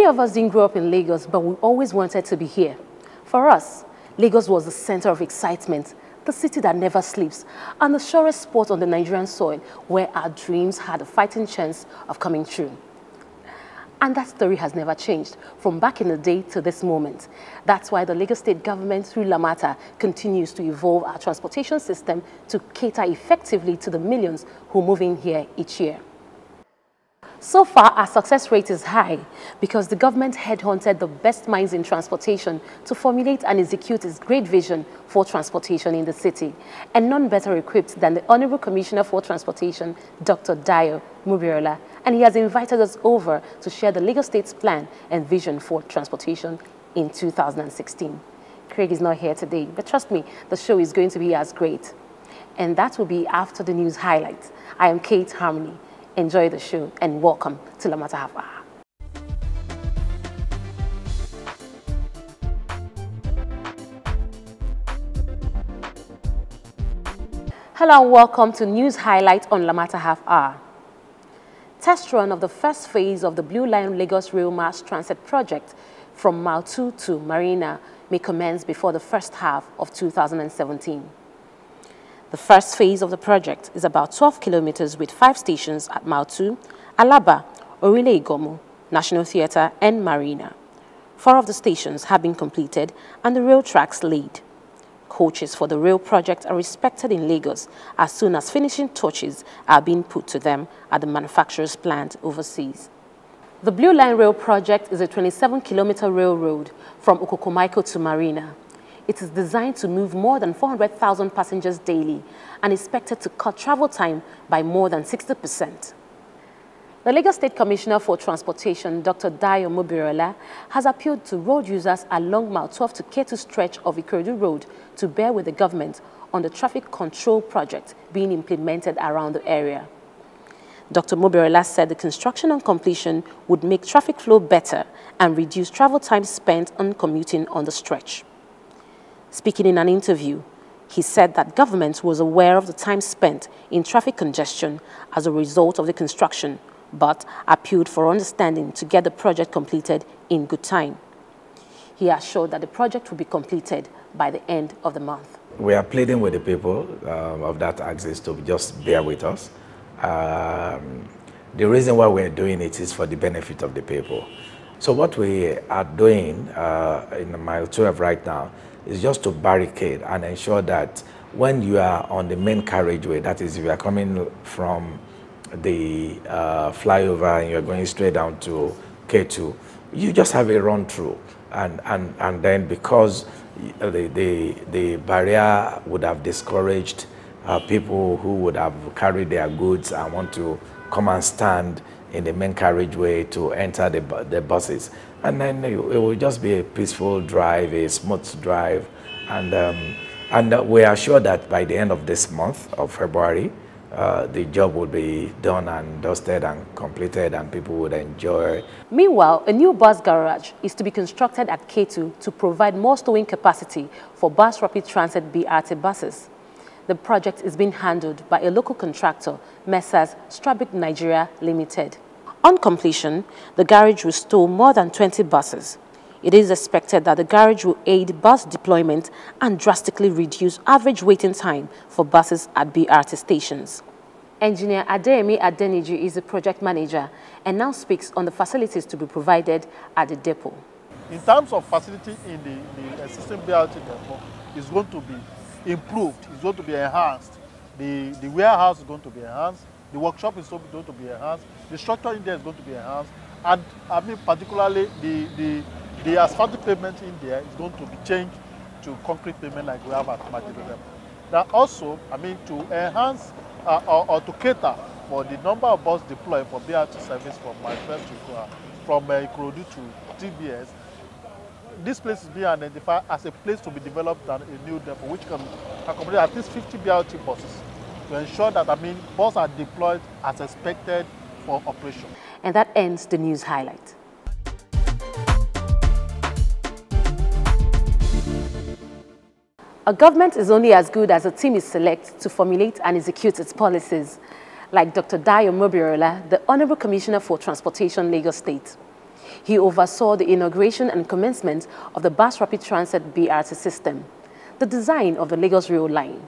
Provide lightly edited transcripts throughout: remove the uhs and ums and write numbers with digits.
of us didn't grow up in Lagos, but we always wanted to be here. For us, Lagos was the center of excitement, the city that never sleeps, and the surest spot on the Nigerian soil where our dreams had a fighting chance of coming true. And that story has never changed, from back in the day to this moment. That's why the Lagos State government, through Lamata, continues to evolve our transportation system to cater effectively to the millions who move in here each year. So far, our success rate is high because the government headhunted the best minds in transportation to formulate and execute its great vision for transportation in the city, and none better equipped than the Honorable Commissioner for Transportation, Dr. Dayo, Mobereola, and he has invited us over to share the Lagos State's plan and vision for transportation in 2016. Craig is not here today, but trust me, the show is going to be as great. And that will be after the news highlights. I am Kate Harmony. Enjoy the show and welcome to Lamata Half Hour. Hello and welcome to News Highlight on Lamata Half Hour. Test run of the first phase of the Blue Line Lagos Rail Mass Transit project from Mile 2 to Marina may commence before the first half of 2017. The first phase of the project is about 12 kilometers with 5 stations at Mile 2, Alaba, Orile Igomu, National Theatre and Marina. 4 of the stations have been completed and the rail tracks laid. Coaches for the rail project are expected in Lagos as soon as finishing touches are being put to them at the manufacturer's plant overseas. The Blue Line Rail project is a 27-kilometer railroad from Okokomaiko to Marina. It is designed to move more than 400,000 passengers daily and expected to cut travel time by more than 60%. The Lagos State Commissioner for Transportation, Dr. Dayo Mobereola, has appealed to road users along Mile 12 to Ketu stretch of Ikorodu Road to bear with the government on the traffic control project being implemented around the area. Dr. Mobereola said the construction and completion would make traffic flow better and reduce travel time spent on commuting on the stretch. Speaking in an interview, he said that government was aware of the time spent in traffic congestion as a result of the construction, but appealed for understanding to get the project completed in good time. He assured that the project will be completed by the end of the month. We are pleading with the people of that axis to just bear with us. The reason why we're doing it is for the benefit of the people. So what we are doing in Mile 12 right now is just to barricade and ensure that when you are on the main carriageway, that is, if you are coming from the flyover and you're going straight down to K2, you just have a run through. And then because the barrier would have discouraged people who would have carried their goods and want to come and stand in the main carriageway to enter the buses. And then it will just be a peaceful drive, a smooth drive. And we are sure that by the end of this month of February, the job will be done and dusted and completed and people would enjoy. Meanwhile, a new bus garage is to be constructed at K2 to provide more stowing capacity for Bus Rapid Transit BRT buses. The project is being handled by a local contractor, Messrs. Strabic Nigeria Limited. On completion, the garage will stow more than 20 buses. It is expected that the garage will aid bus deployment and drastically reduce average waiting time for buses at BRT stations. Engineer Adeyemi Adeniji is the project manager and now speaks on the facilities to be provided at the depot. In terms of facility in the existing BRT depot, is going to be improved, it's going to be enhanced. The warehouse is going to be enhanced, the workshop is going to be enhanced, the structure in there is going to be enhanced, and I mean particularly the asphalt pavement in there is going to be changed to concrete pavement like we have at Mobereola. Now also, I mean to enhance or to cater for the number of buses deployed for BRT service from Ikorodu to TBS, this place is being identified as a place to be developed and a new depot which can accommodate at least 50 BRT buses to ensure that, I mean, buses are deployed as expected for operation. And that ends the news highlight. A government is only as good as a team is selected to formulate and execute its policies, like Dr. Dayo Mobereola, the Honorable Commissioner for Transportation, Lagos State. He oversaw the inauguration and commencement of the Bus Rapid Transit BRT system, the design of the Lagos Rail Line,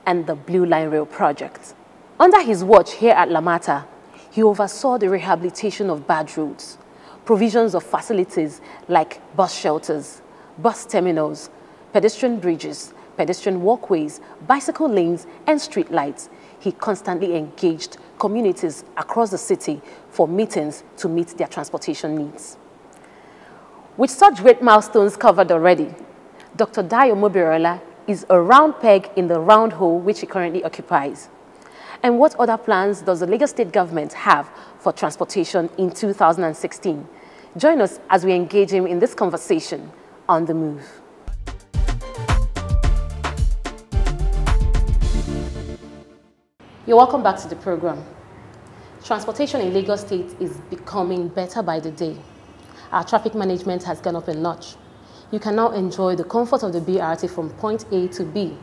and the Blue Line Rail project. Under his watch here at Lamata, he oversaw the rehabilitation of bad roads, provisions of facilities like bus shelters, bus terminals, pedestrian bridges, pedestrian walkways, bicycle lanes, and street lights. He constantly engaged communities across the city for meetings to meet their transportation needs. With such great milestones covered already, Dr. Dayo Mobereola is a round peg in the round hole which he currently occupies. And what other plans does the Lagos State government have for transportation in 2016? Join us as we engage him in this conversation on The Move. You're welcome back to the program. Transportation in Lagos State is becoming better by the day. Our traffic management has gone up a notch. You can now enjoy the comfort of the BRT from point A to B.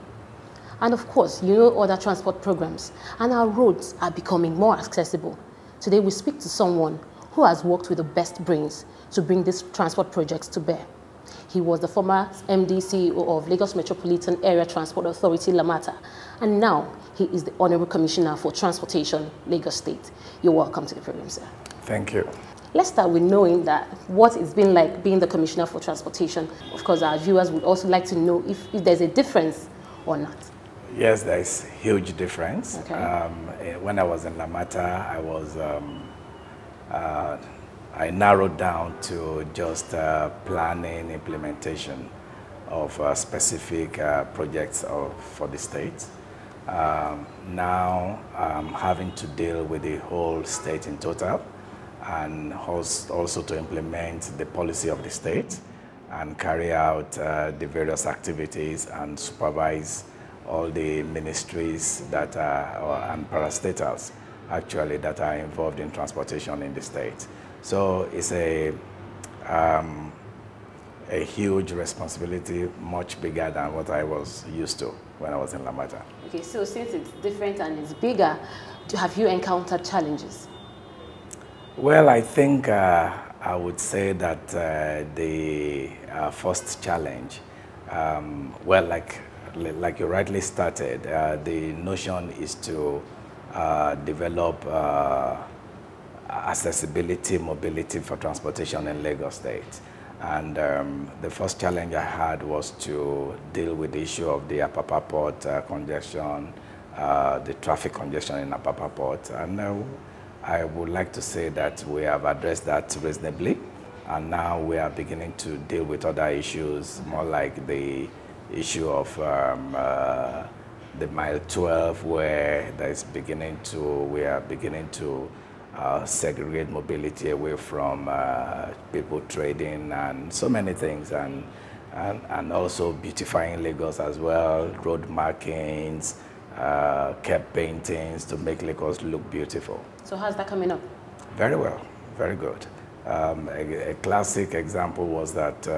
And of course, you know other transport programs, and our roads are becoming more accessible. Today we speak to someone who has worked with the best brains to bring these transport projects to bear. He was the former MD CEO of Lagos Metropolitan Area Transport Authority, Lamata, and now he is the Honorable Commissioner for Transportation, Lagos State. You're welcome to the program, sir. Thank you. Let's start with knowing that what it's been like being the Commissioner for Transportation. Of course, our viewers would also like to know if there's a difference or not. Yes, there's huge difference. Okay. When I was in Lamata, I narrowed down to just planning, implementation of specific projects for the state. Now I'm having to deal with the whole state in total, and also to implement the policy of the state and carry out the various activities and supervise all the ministries that are, and parastatals actually, that are involved in transportation in the state. So it's a huge responsibility, much bigger than what I was used to when I was in Lamata. Okay, so since it's different and it's bigger, have you encountered challenges? Well, I think I would say that the first challenge, well, like you rightly started, the notion is to develop accessibility, mobility for transportation in Lagos State. And the first challenge I had was to deal with the issue of the Apapa Port congestion, the traffic congestion in Apapa Port. And I would like to say that we have addressed that reasonably, and now we are beginning to deal with other issues, more like the issue of the mile 12, where we are beginning to segregate mobility away from people trading and so many things, and also beautifying Lagos as well, road markings, curb paintings to make Lagos look beautiful. So how's that coming up? Very well, very good. A classic example was that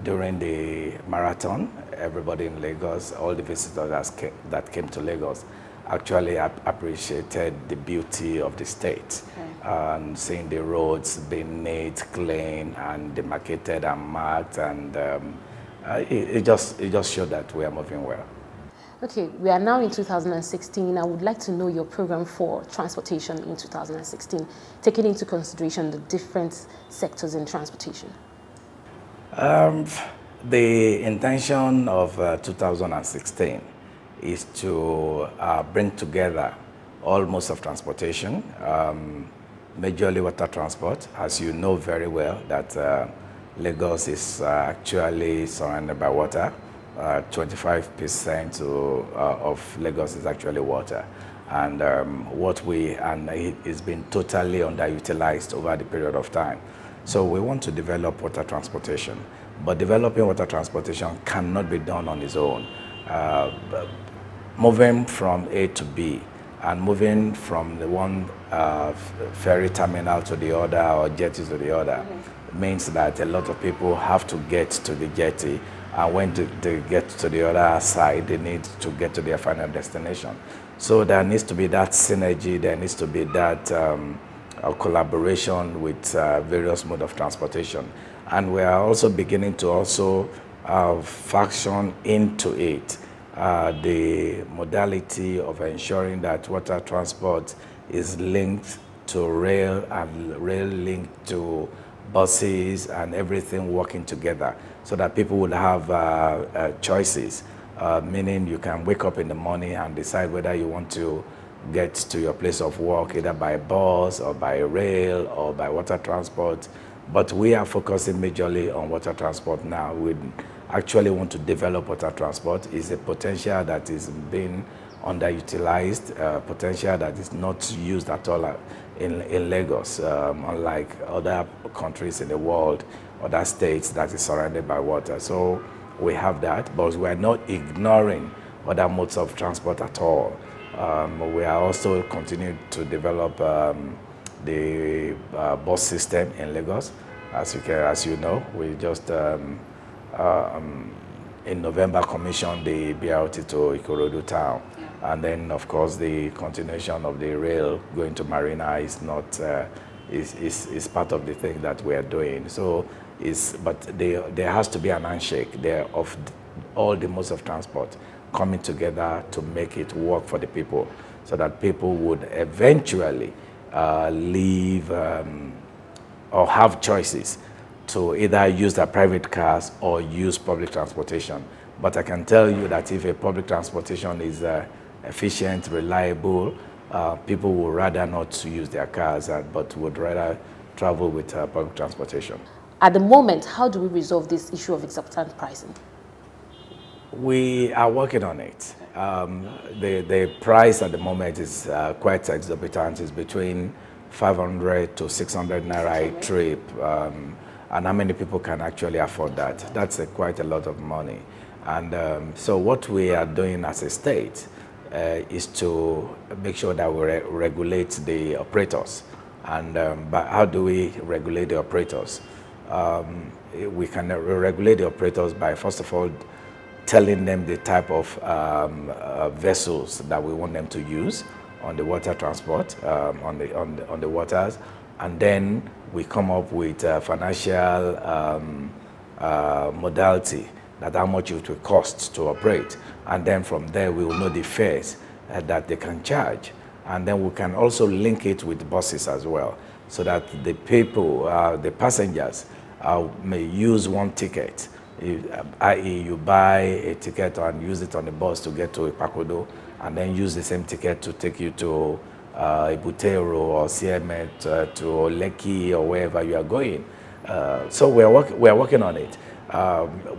during the marathon, everybody in Lagos, all the visitors that came to Lagos, actually appreciated the beauty of the state, and seeing the roads being neat, clean, and demarcated and marked, and it just showed that we are moving well. Okay, we are now in 2016. I would like to know your program for transportation in 2016, taking into consideration the different sectors in transportation. The intention of 2016 is to bring together all modes of transportation, majorly water transport. As you know very well, that Lagos is actually surrounded by water. 25% of Lagos is actually water, and it's been totally underutilized over the period of time. So we want to develop water transportation, but developing water transportation cannot be done on its own. Moving from A to B and moving from the one ferry terminal to the other or jetty to the other means that a lot of people have to get to the jetty, and when they get to the other side, they need to get to their final destination. So there needs to be that synergy, there needs to be that collaboration with various modes of transportation. And we are also beginning to also faction into it the modality of ensuring that water transport is linked to rail and rail linked to buses and everything working together so that people would have choices, meaning you can wake up in the morning and decide whether you want to get to your place of work either by bus or by rail or by water transport. But we are focusing majorly on water transport now. We actually want to develop water transport. It's a potential that is being underutilized, potential that is not used at all in Lagos, unlike other countries in the world, other states that is surrounded by water. So we have that, but we are not ignoring other modes of transport at all. We are also continuing to develop the bus system in Lagos. As you know, we just in November commissioned the BRT to Ikorodu town. And then, of course, the continuation of the rail going to Marina is not is part of the thing that we are doing. So, but there has to be an handshake there of all the modes of transport coming together to make it work for the people, so that people would eventually leave or have choices to either use their private cars or use public transportation. But I can tell you that if a public transportation is efficient, reliable, people would rather not use their cars, but would rather travel with public transportation. At the moment, how do we resolve this issue of exorbitant pricing? We are working on it. The price at the moment is quite exorbitant. It's between 500 to 600 naira a trip. And how many people can actually afford that? That's quite a lot of money. And so what we are doing as a state is to make sure that we regulate the operators. And but how do we regulate the operators? We can regulate the operators by, first of all, telling them the type of vessels that we want them to use on the water transport, on the waters, and then we come up with a financial modality, that how much it will cost to operate, and then from there we will know the fares that they can charge, and then we can also link it with buses as well, so that the people, the passengers, may use one ticket. I.e., you buy a ticket and use it on the bus to get to Ipakodo, and then use the same ticket to take you to Ibutero or Siemet, to Lekki or wherever you are going. So we are working on it.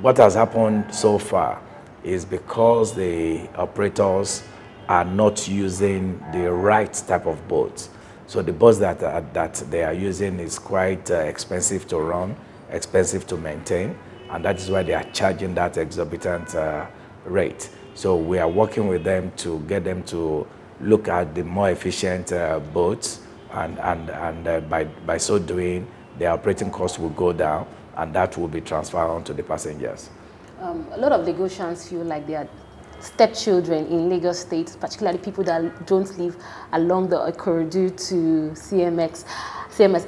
What has happened so far is because the operators are not using the right type of boats. So the boats that they are using is quite expensive to run, expensive to maintain, and that is why they are charging that exorbitant rate. So we are working with them to get them to look at the more efficient boats, and by so doing, the operating costs will go down, and that will be transferred on to the passengers. A lot of Lagosians feel like they are stepchildren in Lagos State, particularly people that don't live along the Ikorodu to CMS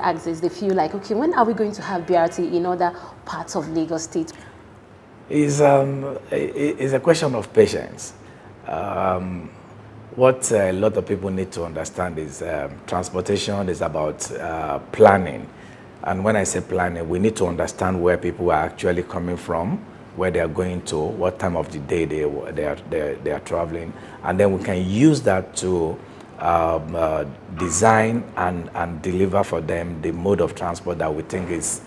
axis. They feel like, okay, when are we going to have BRT in other parts of Lagos State? It's a question of patience. What a lot of people need to understand is transportation is about planning. And when I say planning, we need to understand where people are actually coming from, where they are going to, what time of the day they are traveling, and then we can use that to design and deliver for them the mode of transport that we think is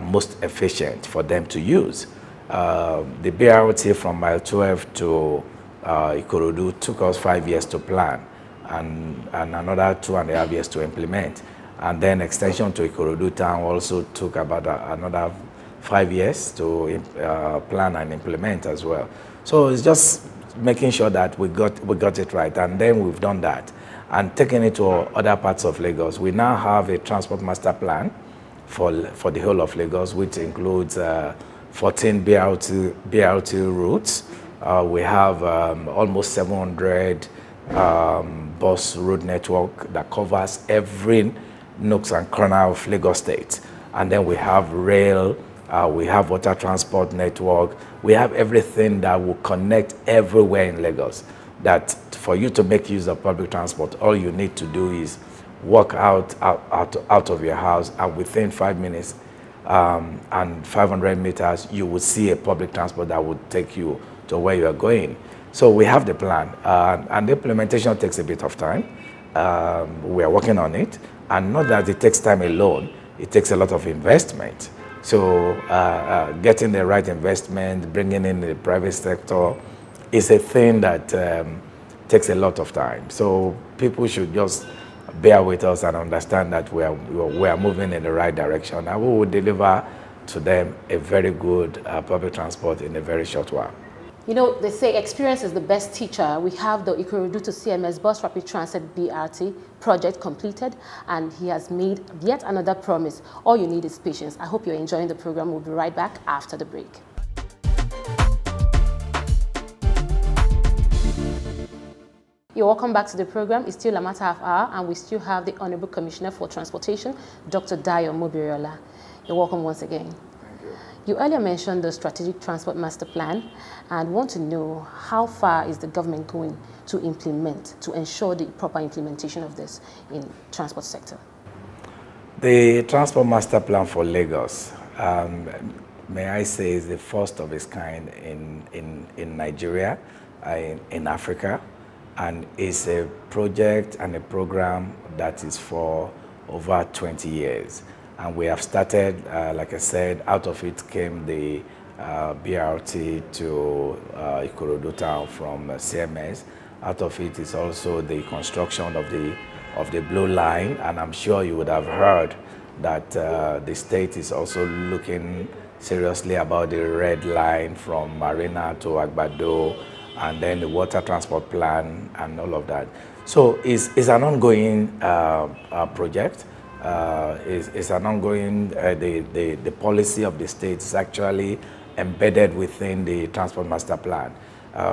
most efficient for them to use. The BRT from mile 12 to Ikorodu took us 5 years to plan, and another 2.5 years to implement. And then extension to Ikorodu town also took about another 5 years to plan and implement as well. So it's just making sure that we got it right, and then we've done that and taking it to other parts of Lagos. We now have a transport master plan for the whole of Lagos, which includes 14 BRT routes. We have almost 700 bus route network that covers every nooks and corners of Lagos State. And then we have rail, we have water transport network, we have everything that will connect everywhere in Lagos. That for you to make use of public transport, all you need to do is walk out of your house, and within 5 minutes and 500 meters, you will see a public transport that would take you to where you are going. So we have the plan, and the implementation takes a bit of time. We are working on it, and not that it takes time alone, it takes a lot of investment. So getting the right investment, bringing in the private sector is a thing that takes a lot of time. So people should just bear with us and understand that we are moving in the right direction, and we will deliver to them a very good public transport in a very short while. You know, they say experience is the best teacher. We have the Ikorodu to CMS Bus Rapid Transit BRT project completed, and he has made yet another promise. All you need is patience. I hope you're enjoying the program. We'll be right back after the break. You're welcome back to the program. It's still a matter of hour, and we still have the Honorable Commissioner for Transportation, Dr. Dayo Mobereola. You're welcome once again. You earlier mentioned the Strategic Transport Master Plan, and want to know how far is the government going to implement, to ensure the proper implementation of this in transport sector? The Transport Master Plan for Lagos, may I say, is the first of its kind in Nigeria, in Africa, and is a project and a program that is for over 20 years. And we have started, like I said, out of it came the BRT to Ikorodu town from CMS. Out of it is also the construction of the Blue Line, and I'm sure you would have heard that the state is also looking seriously about the Red Line from Marina to Agbado, and then the water transport plan and all of that. So it's an ongoing project. It's an ongoing, the policy of the state is actually embedded within the Transport Master Plan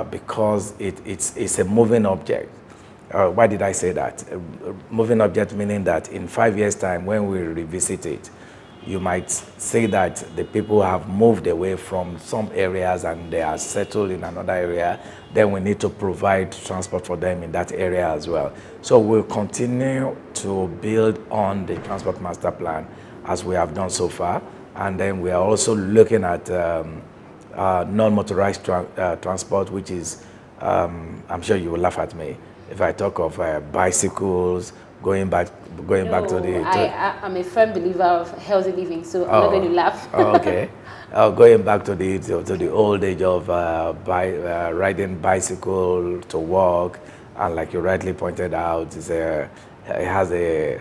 because it's a moving object. Why did I say that? Moving object meaning that in 5 years' time, when we revisit it, you might say that the people have moved away from some areas and they are settled in another area. Then we need to provide transport for them in that area as well. So we'll continue to build on the Transport Master Plan as we have done so far. And then we are also looking at non-motorized transport, which is, I'm sure you will laugh at me if I talk of bicycles, going back to the... I'm a firm believer of healthy living, so I'm not going to laugh. Okay. Going back to the old age of riding bicycle to work, and like you rightly pointed out, it has a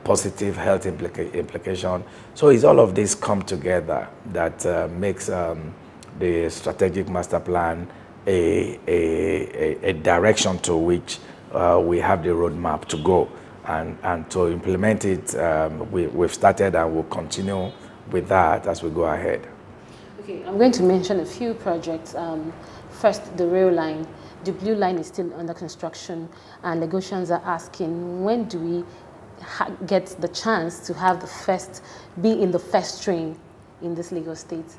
positive health implication. So it's all of this come together that makes the Strategic Master Plan a direction to which we have the roadmap to go. And to implement it, we've started and we'll continue with that as we go ahead. Okay, I'm going to mention a few projects. First, the rail line. The Blue Line is still under construction, and Lagosians are asking, when do we get the chance to have be in the first train in this Lagos state?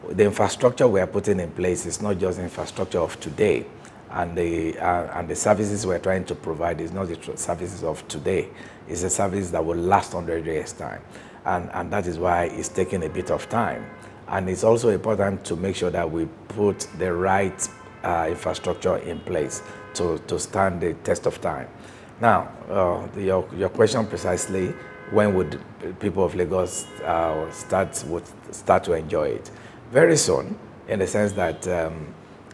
The infrastructure we are putting in place is not just infrastructure of today. And the services we're trying to provide is not the services of today. It's a service that will last 100 years' time. And that is why it's taking a bit of time. And it's also important to make sure that we put the right infrastructure in place to stand the test of time. Now, your question precisely, when would people of Lagos start to enjoy it? Very soon, in the sense that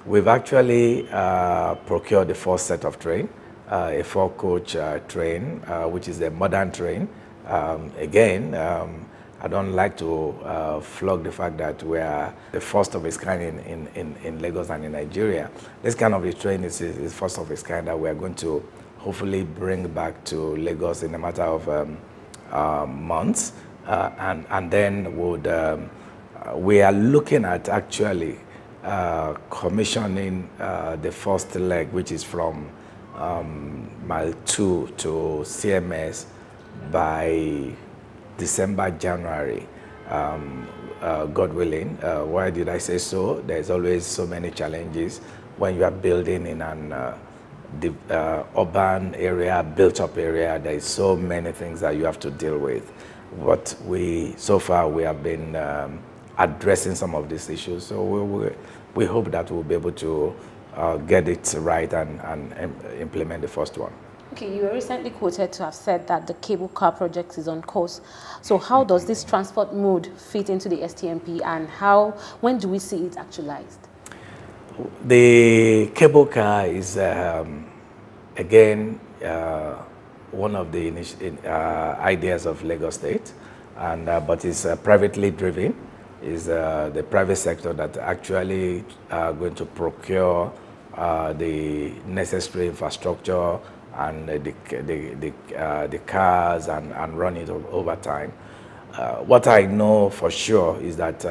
we've actually procured the first set of train, a 4-coach train, which is a modern train. Again, I don't like to flog the fact that we are the first of its kind in Lagos and in Nigeria. This kind of a train is first of its kind that we are going to hopefully bring back to Lagos in a matter of months. And then we are looking at actually commissioning the first leg, which is from Mile 2 to CMS by December, January, God willing. Why did I say so? There's always so many challenges when you are building in an urban area, built-up area. There's so many things that you have to deal with. But so far we have been addressing some of these issues. So we hope that we'll be able to get it right and implement the first one. Okay, you were recently quoted to have said that the cable car project is on course. So how does this transport mode fit into the S10Ep, and when do we see it actualized? The cable car is, again, one of the ideas of Lagos State, but it's privately driven. Is the private sector that actually going to procure the necessary infrastructure and the cars and run it over time. What I know for sure is that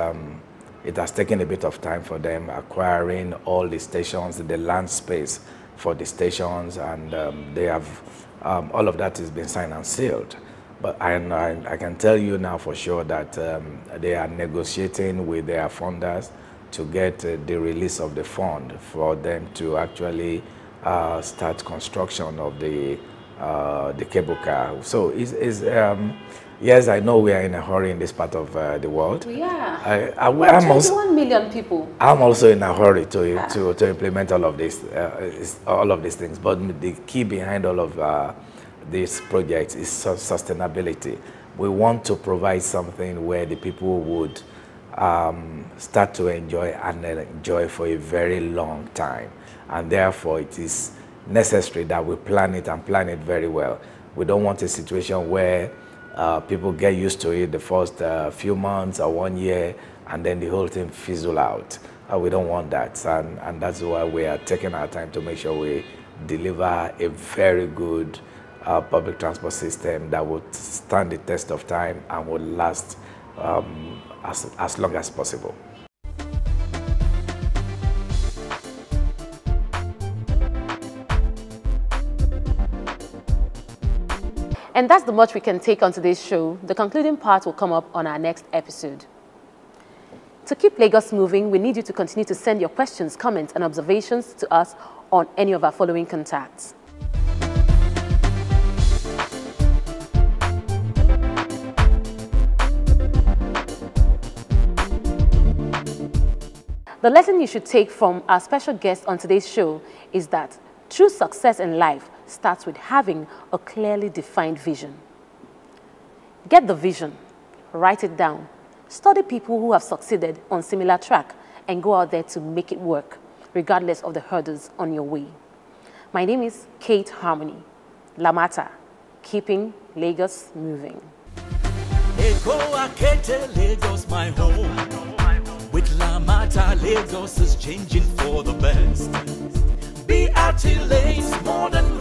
it has taken a bit of time for them acquiring all the stations, the land space for the stations, and they have all of that has been signed and sealed. But I can tell you now for sure that they are negotiating with their funders to get the release of the fund for them to actually start construction of the cable car. So yes, I know we are in a hurry in this part of the world. We are. I'm 21 million people. I'm also in a hurry to implement all of these things. But the key behind all of these projects is sustainability. We want to provide something where the people would start to enjoy and enjoy for a very long time. And therefore, it is necessary that we plan it and plan it very well. We don't want a situation where people get used to it the first few months or 1 year, and then the whole thing fizzle out. We don't want that, and that's why we are taking our time to make sure we deliver a very good public transport system that would stand the test of time and would last as long as possible. And that's the much we can take on today's show. The concluding part will come up on our next episode. To keep Lagos moving, we need you to continue to send your questions, comments, and observations to us on any of our following contacts. The lesson you should take from our special guest on today's show is that true success in life starts with having a clearly defined vision. Get the vision, write it down, study people who have succeeded on similar track, and go out there to make it work, regardless of the hurdles on your way. My name is Kate Harmony, Lamata, keeping Lagos moving. Lagos, my home. With Lamata, Lagos is changing for the best. BRT lanes, modern